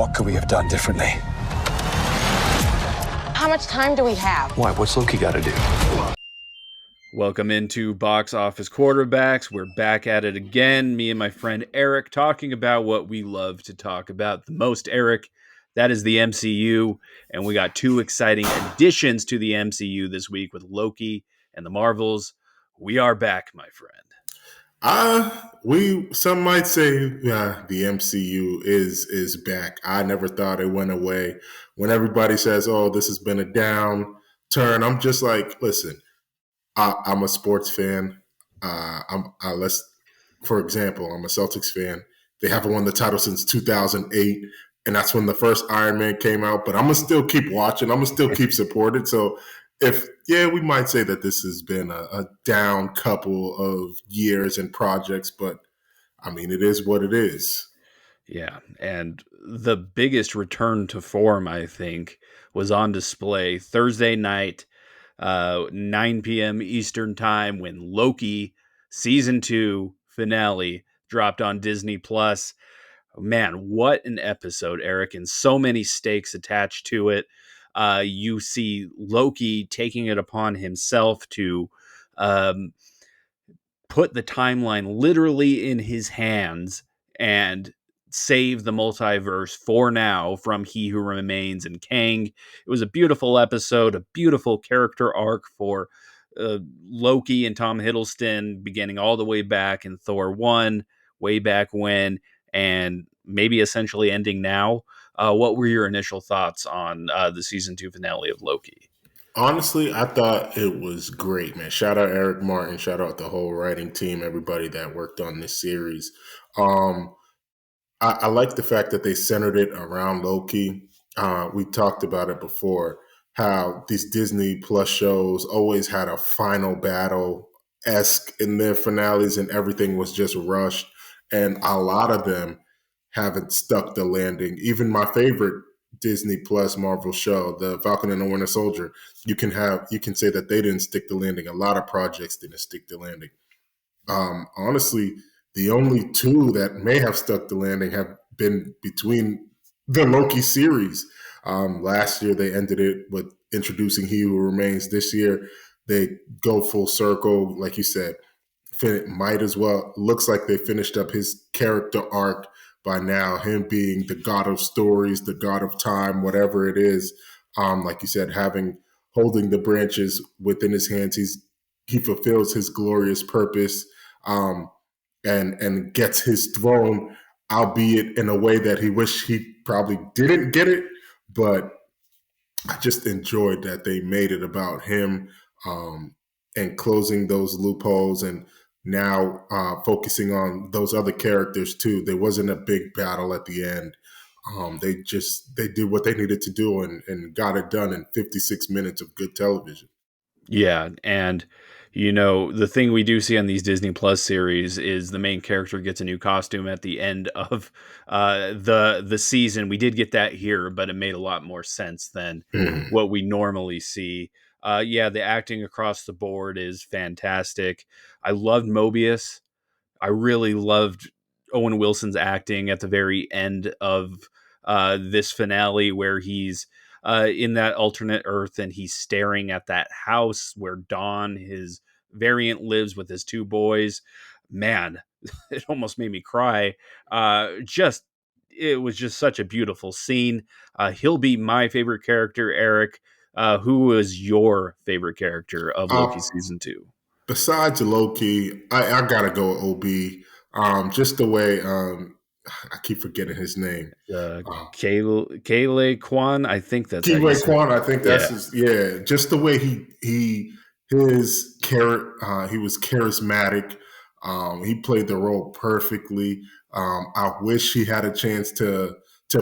What could we have done differently? How much time do we have? Why? What's Loki got to do? Welcome into Box Office Quarterbacks. We're back at it again. Me and my friend Eric talking about what we love to talk about the most, Eric. That is the MCU. And we got two exciting additions to the MCU this week with Loki and The Marvels. We are back, my friend. Some might say the MCU is back. I never thought it went away. When everybody says, "Oh, this has been a downturn," I'm just like, listen. I'm a sports fan. For example, I'm a Celtics fan. They haven't won the title since 2008, and that's when the first Iron Man came out. But I'm gonna still keep watching. I'm gonna still keep supporting. So, we might say that this has been a down couple of years and projects, but I mean, it is what it is. Yeah, and the biggest return to form, I think, was on display Thursday night. 9 p.m. Eastern time when Loki season 2 finale dropped on Disney Plus. Man, what an episode, Eric, and so many stakes attached to it. You see Loki taking it upon himself to put the timeline literally in his hands and save the multiverse for now from He Who Remains and Kang. It was a beautiful episode, a beautiful character arc for Loki and Tom Hiddleston, beginning all the way back in Thor 1, way back when, and maybe essentially ending now. What were your initial thoughts on the season 2 finale of Loki? Honestly, I thought it was great, man. Shout out Eric Martin. Shout out the whole writing team, everybody that worked on this series. I like the fact that they centered it around Loki. We talked about it before, how these Disney Plus shows always had a final battle-esque in their finales and everything was just rushed. And a lot of them haven't stuck the landing. Even my favorite Disney Plus Marvel show, The Falcon and the Winter Soldier, you can say that they didn't stick the landing. A lot of projects didn't stick the landing. Honestly, the only two that may have stuck the landing have been between the Loki series. Last year, they ended it with introducing He Who Remains. This year, they go full circle. Like you said, might as well. Looks like they finished up his character arc by now, him being the god of stories, the god of time, whatever it is. Like you said, holding the branches within his hands, he fulfills his glorious purpose. And gets his throne, albeit in a way that he wished he probably didn't get it. But I just enjoyed that they made it about him and closing those loopholes and now focusing on those other characters too. There wasn't a big battle at the end. They did what they needed to do and got it done in 56 minutes of good television. Yeah, and the thing we do see on these Disney Plus series is the main character gets a new costume at the end of the season. We did get that here, but it made a lot more sense than what we normally see. The acting across the board is fantastic. I loved Mobius. I really loved Owen Wilson's acting at the very end of this finale, where he's in that alternate Earth and he's staring at that house where Dawn, his variant, lives with his two boys. Man, it almost made me cry. It was just such a beautiful scene. He'll be my favorite character, Eric. Who was your favorite character of Loki season 2? Besides Loki, I gotta go with OB. Just the way I keep forgetting his name. Kaylee Kwan, I think that's Kaylee Kwan. I think that's his. Yeah, just the way he was charismatic. He played the role perfectly. I wish he had a chance to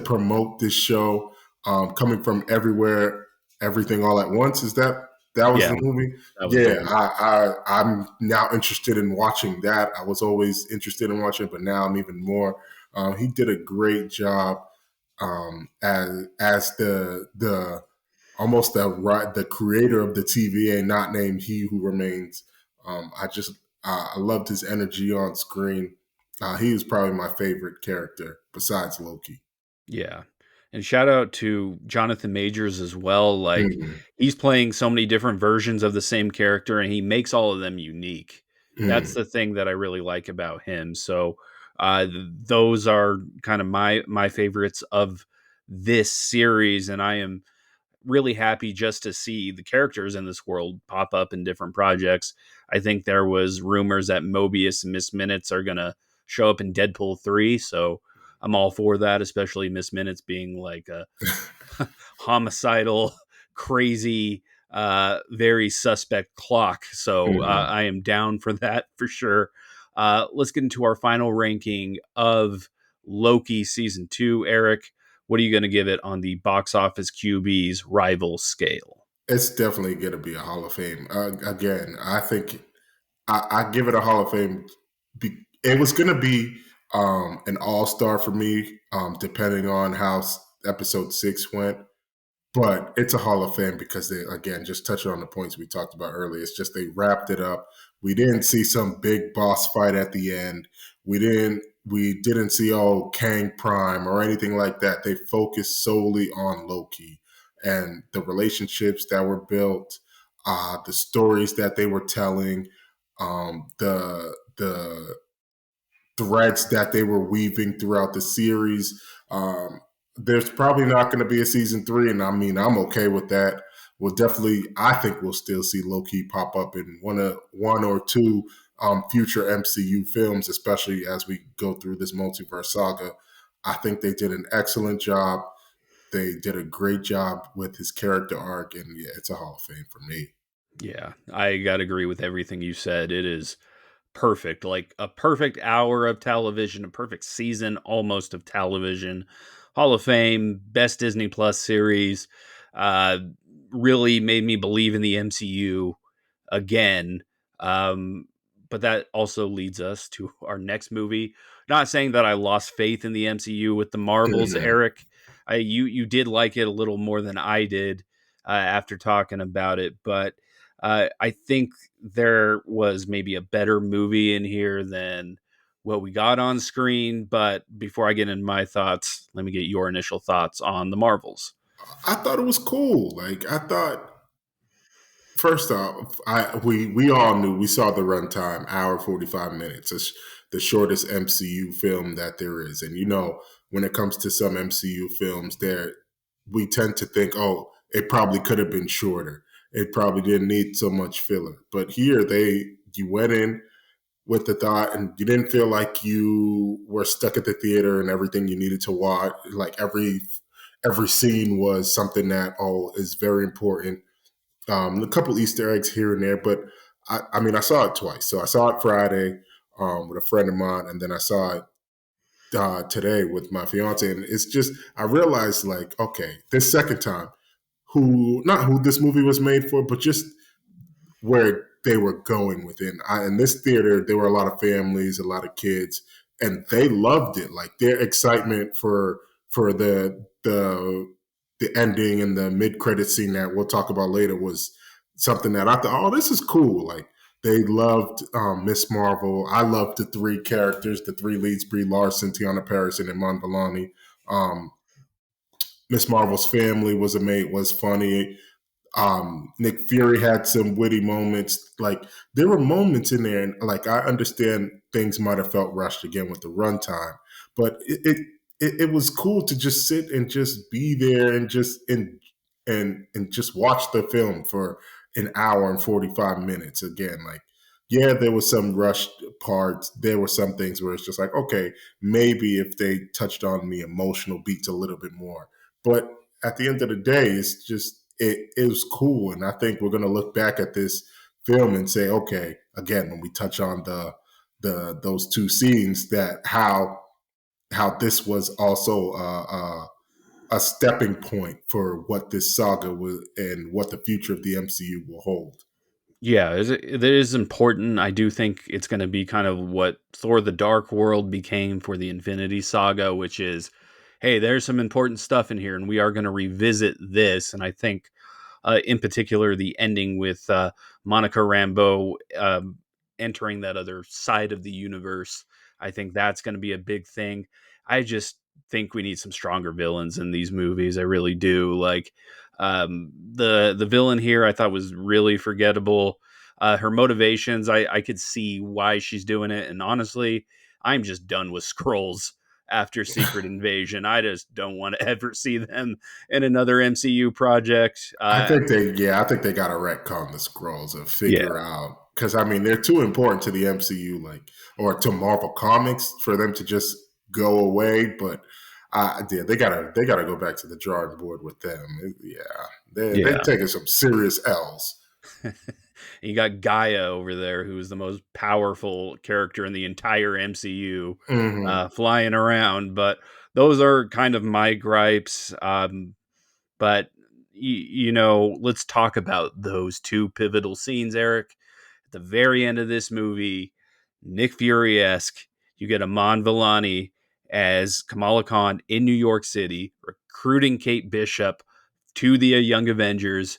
promote this show. Coming from everywhere, everything all at once. That was the movie? I'm now interested in watching that. I was always interested in watching it, but now I'm even more. He did a great job as the almost the creator of the TVA, not named He Who Remains. I loved his energy on screen. He was probably my favorite character besides Loki. Yeah. And shout out to Jonathan Majors as well. Like, Mhm. he's playing so many different versions of the same character and he makes all of them unique. That's Mhm. the thing that I really like about him. So those are kind of my favorites of this series, and I am really happy just to see the characters in this world pop up in different projects. I think there was rumors that Mobius and Miss Minutes are going to show up in Deadpool 3, so I'm all for that, especially Miss Minutes being like a homicidal, crazy, very suspect clock. So Mhm. I am down for that for sure. Let's get into our final ranking of Loki season 2. Eric, what are you going to give it on the box office QB's rival scale? It's definitely going to be a Hall of Fame. Again, I think I give it a Hall of Fame. It was going to be an all star for me, depending on how episode 6 went. But it's a Hall of Fame because they, again, just touching on the points we talked about earlier. It's just they wrapped it up. We didn't see some big boss fight at the end. We didn't see Kang Prime or anything like that. They focused solely on Loki and the relationships that were built, the stories that they were telling, the threads that they were weaving throughout the series. There's probably not going to be a season 3, and I mean, I'm okay with that. We'll definitely, I think we'll still see Loki pop up in one or two future MCU films, especially as we go through this multiverse saga. I think they did an excellent job. They did a great job with his character arc, and yeah, it's a Hall of Fame for me. Yeah, I got to agree with everything you said. It is perfect, like a perfect hour of television, a perfect season almost of television. Hall of Fame, best Disney Plus series. Uh, really made me believe in the MCU again. Um, but that also leads us to our next movie. Not saying that I lost faith in the MCU with the Marvels, Mhm. Eric. You did like it a little more than I did after talking about it, but I think there was maybe a better movie in here than what we got on screen. But before I get into my thoughts, let me get your initial thoughts on the Marvels. I thought it was cool. Like I thought first off, we all knew we saw the runtime, hour 45 minutes. It's the shortest MCU film that there is. And when it comes to some MCU films, there we tend to think, oh, it probably could have been shorter. It probably didn't need so much filler. But here you went in with the thought and you didn't feel like you were stuck at the theater and everything you needed to watch. Like every scene was something that is very important. A couple Easter eggs here and there, but I mean, I saw it twice. So I saw it Friday with a friend of mine, and then I saw it today with my fiance. And it's just, I realized, like, okay, this second time, not who this movie was made for, but just where they were going within. In this theater, there were a lot of families, a lot of kids, and they loved it. Like their excitement for the ending and the mid credit scene that we'll talk about later was something that I thought, oh, this is cool. Like they loved Miss Marvel. I loved the three characters, the three leads: Brie Larson, Tiana Paris, and Iman Vellani. Um, Miss Marvel's family was funny. Nick Fury had some witty moments. Like there were moments in there, and like I understand things might have felt rushed again with the runtime, but it was cool to just sit and just be there and just watch the film for an hour and 45 minutes again. Like yeah, there was some rushed parts. There were some things where it's just like okay, maybe if they touched on the emotional beats a little bit more, but at the end of the day, it's just it was cool, and I think we're gonna look back at this film and say, okay, again, when we touch on the those two scenes, that how this was also a stepping point for what this saga will and what the future of the MCU will hold. Yeah, it is important. I do think it's going to be kind of what Thor the Dark World became for the Infinity Saga, which is, hey, there's some important stuff in here, and we are going to revisit this. And I think, in particular, the ending with Monica Rambeau entering that other side of the universe, I think that's going to be a big thing. I just think we need some stronger villains in these movies. I really do. Like the villain here, I thought was really forgettable. Her motivations, I could see why she's doing it, and honestly, I'm just done with scrolls after Secret Invasion. I just don't want to ever see them in another MCU project. I think they got to retcon the scrolls and Yeah, figure out, because I mean they're too important to the MCU, like, or to Marvel Comics for them to just go away. But yeah, they gotta go back to the drawing board with them. Yeah, they're yeah. taking some serious L's. You got Gaia over there, who's the most powerful character in the entire MCU, Hmm. flying around. But those are kind of my gripes. But let's talk about those two pivotal scenes, Eric. At the very end of this movie, Nick Fury esque, you get Amon Villani as Kamala Khan in New York City, recruiting Kate Bishop to the Young Avengers.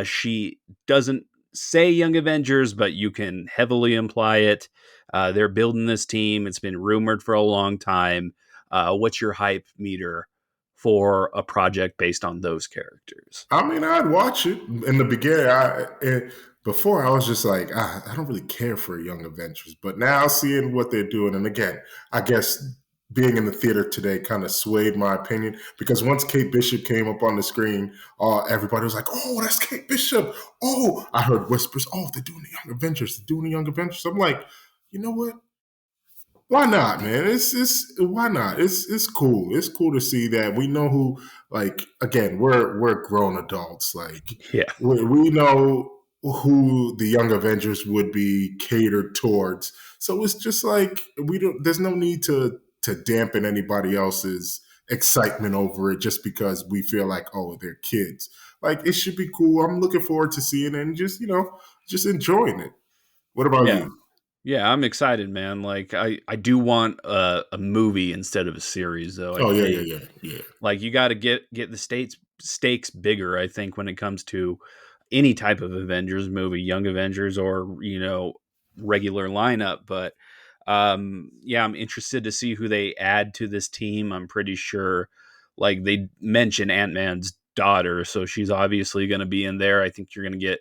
She doesn't say Young Avengers, but you can heavily imply it. They're building this team. It's been rumored for a long time. What's your hype meter for a project based on those characters? I mean, I'd watch it in the beginning. Before I was just like, I don't really care for Young Adventures, but now seeing what they're doing, and again, I guess being in the theater today kind of swayed my opinion, because once Kate Bishop came up on the screen, everybody was like, "Oh, that's Kate Bishop!" Oh, I heard whispers, "Oh, they're doing the Young Avengers. They're doing the Young Avengers." I'm like, you know what? Why not, man? It's why not? It's cool. It's cool to see that we know who. Like, again, we're grown adults. Like, Yeah, we know who the Young Avengers would be catered towards. So it's just like we don't. There's no need to dampen anybody else's excitement over it just because we feel like, oh, they're kids. Like, it should be cool. I'm looking forward to seeing it and just enjoying it. What about yeah, you? yeah. I'm excited, man. Like I do want a movie instead of a series, though. I Oh yeah, yeah, think yeah, yeah. like you got to get the stakes bigger. I think when it comes to any type of Avengers movie, Young Avengers or regular lineup. But yeah, I'm interested to see who they add to this team. I'm pretty sure, like they mention Ant Man's daughter, so she's obviously going to be in there. I think you're going to get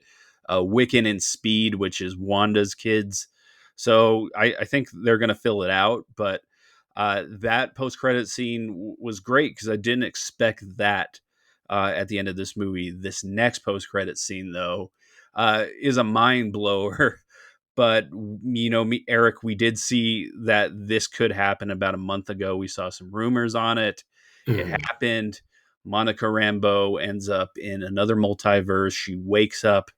Wiccan and Speed, which is Wanda's kids. So I think they're going to fill it out, but that post credit scene was great because I didn't expect that at the end of this movie. This next post credit scene, though, is a mind blower. But me, Eric, we did see that this could happen about a month ago. We saw some rumors on it. It Mhm. happened. Monica Rambeau ends up in another multiverse. She wakes up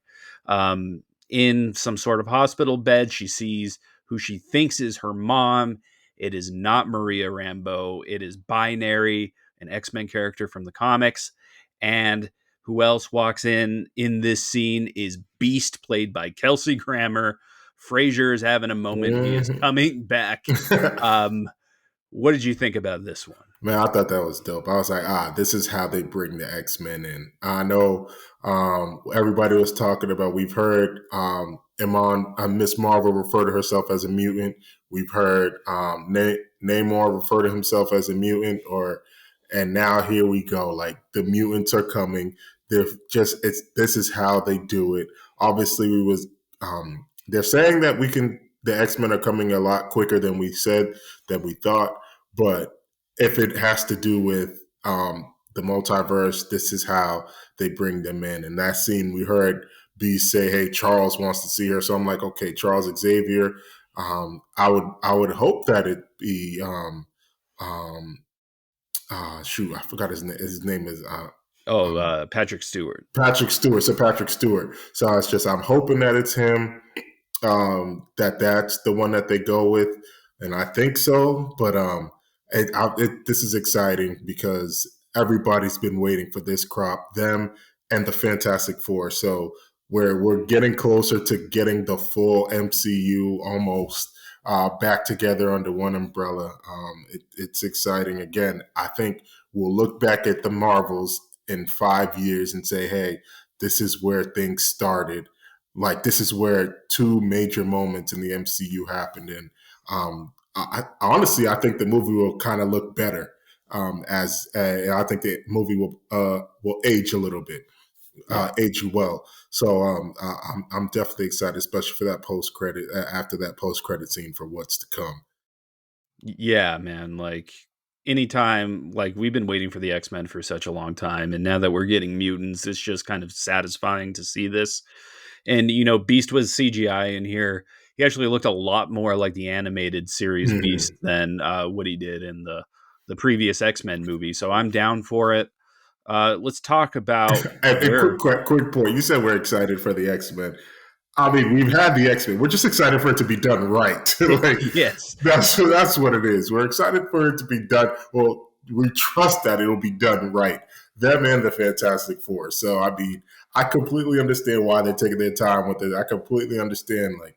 in some sort of hospital bed. She sees who she thinks is her mom. It is not Maria Rambeau. It is Binary, an X-Men character from the comics. And who else walks in this scene is Beast, played by Kelsey Grammer. Frasier is having a moment. He is Mhm. coming back. Um, what did you think about this one? Man, I thought that was dope. I was like, this is how they bring the X-Men in. I know everybody was talking about, we've heard Miss Marvel refer to herself as a mutant. We've heard Namor refer to himself as a mutant, and now here we go. Like, the mutants are coming. This is how they do it. Obviously, they're saying that the X-Men are coming a lot quicker than than we thought, but if it has to do with the multiverse, this is how they bring them in. And that scene, we heard B say, "Hey, Charles wants to see her." So I'm like, okay, Charles Xavier. I would hope that it be um, shoot, I forgot his name. His name is Oh, um, Patrick Stewart. Patrick Stewart. So Patrick Stewart. So it's just, I'm hoping that it's him, that's the one that they go with, and I think so. But this is exciting because everybody's been waiting for this crop, them and the Fantastic Four. So we're getting closer to getting the full MCU almost back together under one umbrella. It's exciting. Again, I think we'll look back at the Marvels in 5 years and say, "Hey, this is where things started." Like, this is where two major moments in the MCU happened. And honestly, I think the movie will kind of look better As and I think the movie will age a little bit, Yeah. age well. So I'm definitely excited, especially for that post credit after that post credit scene for what's to come. Yeah, man, like, anytime like, we've been waiting for the X-Men for such a long time, and now that we're getting mutants, it's just kind of satisfying to see this. And, Beast was CGI in here. He actually looked a lot more like the animated series Mhm. Beast than, what he did in the previous X-Men movie, so I'm down for it. Let's talk about And where quick point. You said we're excited for the X Men. I mean, we've had the X Men. We're just excited for it to be done right. Like Yes. that's what it is. We're excited for it to be done. Well, we trust that it'll be done right. Them and the Fantastic Four. So I mean, I completely understand why they're taking their time with it. I completely understand like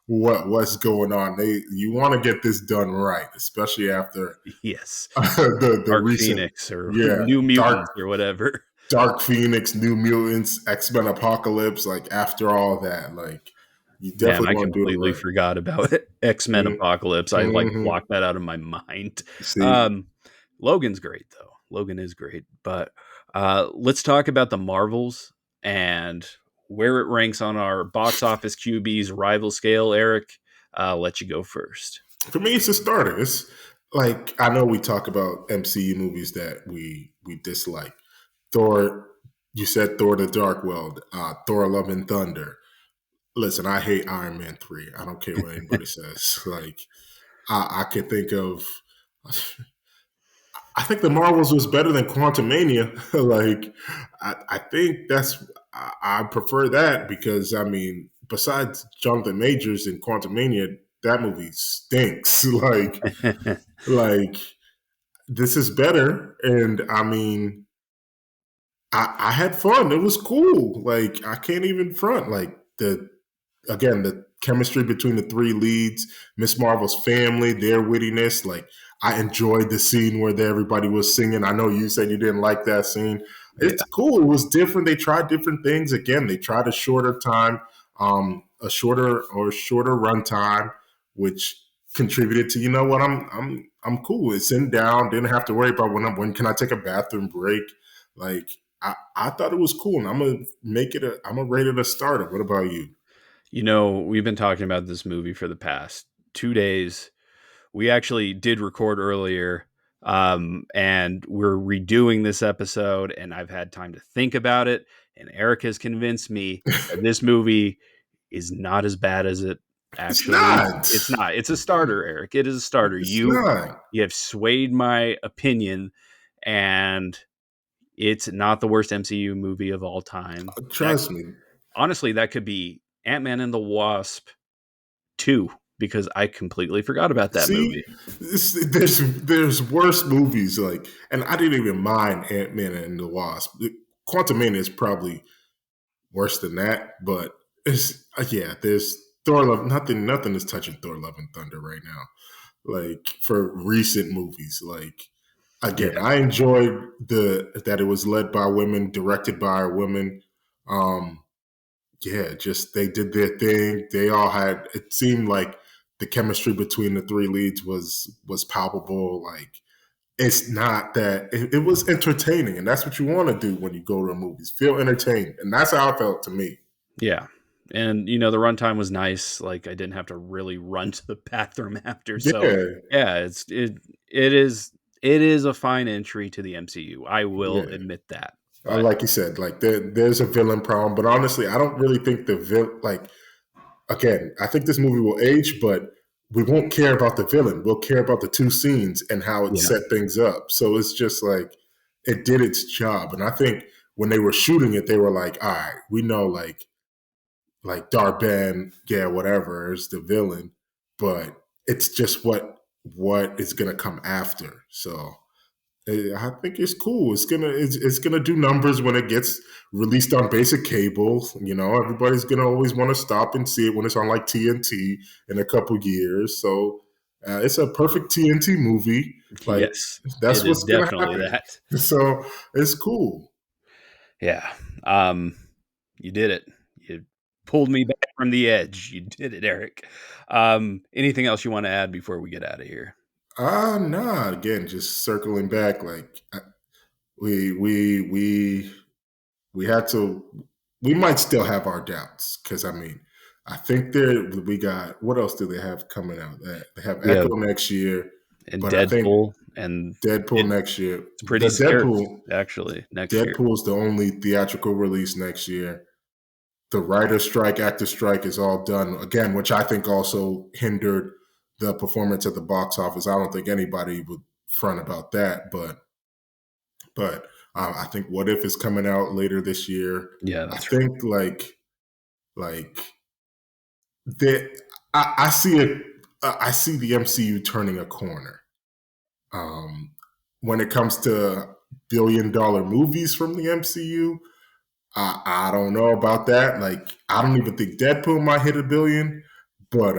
what's going on. You want to get this done right, especially after Yes. the Dark recent Phoenix or yeah New dark Mutants or whatever. Dark Phoenix, New Mutants, X Men Apocalypse. Like after all that, like you Man, definitely I want to do it completely right. forgot about X-Men Apocalypse. I, like, Mm-hmm. blocked that out of my mind. See, Um, Logan's great, though. Logan is great, but, let's talk about The Marvels and where it ranks on our box office QB's rival scale, Eric. I'll let you go first. for me, it's a starter. It's like I know we talk about MCU movies that we dislike. Thor, you said Thor: The Dark World, Thor: Love and Thunder. Listen, I hate Iron Man 3. I don't care what anybody says. Like I could think of. I think the Marvels was better than Quantumania. Like, I think I prefer that because I mean, besides Jonathan Majors in Quantumania, that movie stinks. Like this is better, and I mean, I had fun. It was cool. Like I can't even front. Like the chemistry between the three leads, Miss Marvel's family, their wittiness. Like I enjoyed the scene where everybody was singing. I know you said you didn't like that scene. Yeah. It's cool. It was different. They tried different things. Again, they tried a shorter time, a shorter run time, which contributed to I'm cool. It's sitting down. Didn't have to worry about when can I take a bathroom break. Like I thought it was cool, and I'm gonna rate it a starter. What about you? We've been talking about this movie for the past 2 days. We actually did record earlier, and we're redoing this episode, and I've had time to think about it, and Eric has convinced me that this movie is not as bad as it It's actually is. not. It's not. It's a starter, Eric. It is a starter. It's You not. you have swayed my opinion, and it's not the worst MCU movie of all time. That Trust me. honestly, that could be Ant-Man and the Wasp 2 because I completely forgot about that See, movie. there's worse movies and I didn't even mind Ant Man and the Wasp. Quantumania is probably worse than that, but it's yeah. There's Thor Love. Nothing is touching Thor: Love and Thunder right now. Like for recent movies, like again, Yeah. I enjoyed the that it was led by women, directed by women. Um, yeah, just they did their thing. They all had it seemed like the chemistry between the three leads was palpable. Like it's not that it was entertaining, and that's what you want to do when you go to movies. Feel entertained. And that's how I felt to me. Yeah. And the runtime was nice. Like I didn't have to really run to the bathroom after. So Yeah, yeah, it is a fine entry to the MCU. I will yeah. admit that. But Like you said, like there's a villain problem, but honestly, I don't really think the villain. Like again, I think this movie will age, but we won't care about the villain. We'll care about the two scenes and how it yeah, set things up. So it's just like it did its job. And I think when they were shooting it, they were like, all right, we know like Darben, yeah, whatever is the villain, but it's just what is gonna come after. So I think it's cool. It's gonna do numbers when it gets released on basic cable. You know, everybody's gonna always want to stop and see it when it's on like TNT in a couple years. So it's a perfect TNT movie. Like yes, that's it is what's gonna definitely happen. that. So it's cool. Yeah. Um, you did it. You pulled me back from the edge. You did it, Eric. Anything else you want to add before we get out of here? Nah. Again, just circling back, like we we we we had to. We might still have our doubts because I mean, I think we got what else do they have coming out? They have We Echo have next year, and but I think Deadpool, and Deadpool next year. it's pretty The scary Deadpool actually next year. Deadpool's the only theatrical release next year. The writer strike, actor strike is all done again, which I think also hindered the performance at the box office. I don't think anybody would front about that, but I think What If is coming out later this year. Yeah, I that's right. think like that. I see it. I see the MCU turning a corner when it comes to billion-dollar movies from the MCU. I don't know about that. Like, I don't even think Deadpool might hit 1 billion, but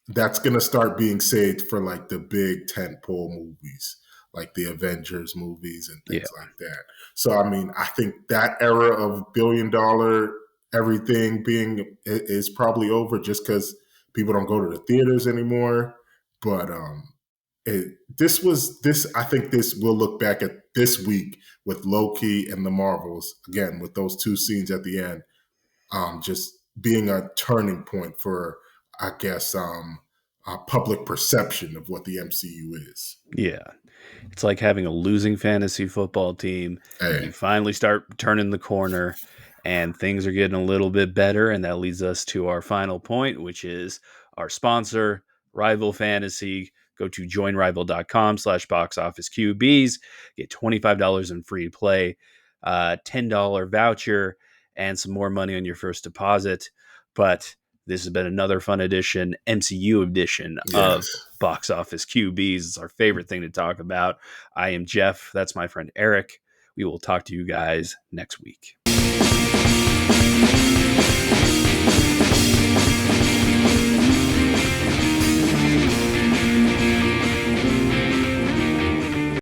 that's gonna start being saved for like the big tentpole movies, like the Avengers movies and Yeah, things like that. So I mean, I think that era of billion-dollar everything being is probably over just because people don't go to the theaters anymore. But this was this. I think this we'll look back at this week with Loki and the Marvels again with those two scenes at the end, just being a turning point for, I guess, public perception of what the MCU is. yeah. It's like having a losing fantasy football team. Hey, You finally start turning the corner, and things are getting a little bit better. And that leads us to our final point, which is our sponsor, Rival Fantasy. Go to joinrival.com/box office QBs. Get $25 in free play, $10 voucher, and some more money on your first deposit. But this has been another fun edition, MCU edition of yes. Box Office QBs. It's our favorite thing to talk about. I am Jeff. That's my friend Eric. We will talk to you guys next week.